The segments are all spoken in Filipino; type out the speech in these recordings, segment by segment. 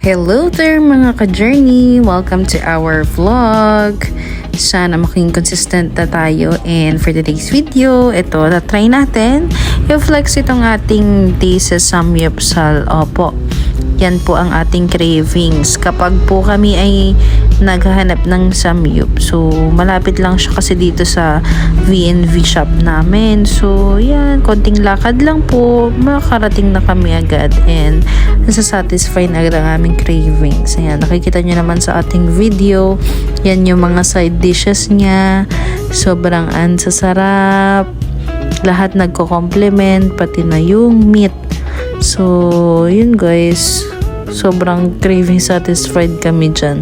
Hello there mga ka-journey! Welcome to our vlog! Sana maging consistent na tayo, and for today's video, ito, na-try natin i-flex itong ating day sa samyupsal. Opo, yan po ang ating cravings. Kapag po kami ay naghahanap ng samyup, so malapit lang siya kasi dito sa V&V shop namin. So yan, konting lakad lang po, makakarating na kami agad and nasa-satisfy na agad ang aming cravings. Ayan, nakikita nyo naman sa ating video, yan yung mga side dishes niya. Sobrang ansasarap, lahat nagko-complement, pati na yung meat. So yun guys, sobrang craving satisfied kami dyan.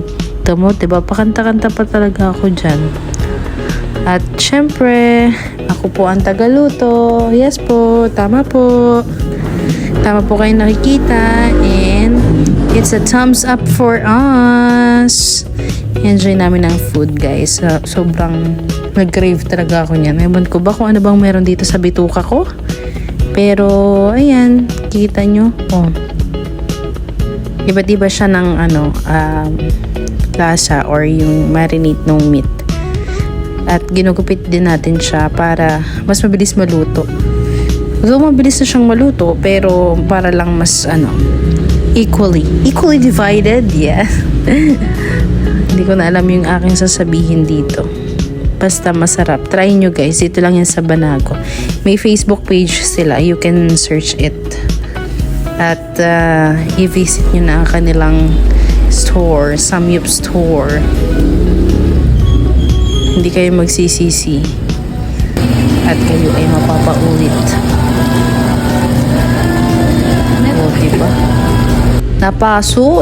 Mo, diba? Pakanta-kanta pa talaga ako dyan. At syempre, ako po ang tagaluto. Yes po, tama po. Tama po kayo nakikita. And it's a thumbs up for us. Enjoy namin ang food, guys. Sobrang nag-crave talaga ako niyan. Ewan ko ba kung ano bang meron dito sa bituka ko. Pero, ayan, kita nyo. Oh. Iba-iba siya ng lasa or yung marinate ng meat. At ginugupit din natin siya para mas mabilis maluto. Although mabilis na siyang maluto, pero para lang mas equally divided, yeah. Hindi ko na alam yung aking sasabihin dito. Basta masarap. Try nyo guys. Dito lang yan sa Banago. May Facebook page sila. You can search it. At i-visit nyo na ang kanilang store, Samyup store. Hindi kayo magsisisi at kayo ay mapapaulit. Oh, diba?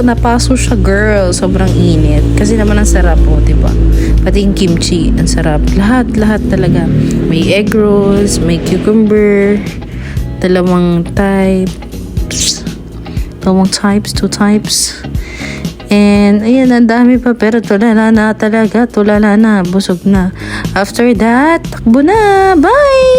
Napaso siya girl. Sobrang init. Kasi naman ang sarap, oh, diba? Pati yung kimchi, ang sarap. Lahat talaga. May egg rolls, may cucumber, dalawang types, 2 types. And ayan, ang dami pa, pero tulala na talaga, busog na. After that, takbo na, bye!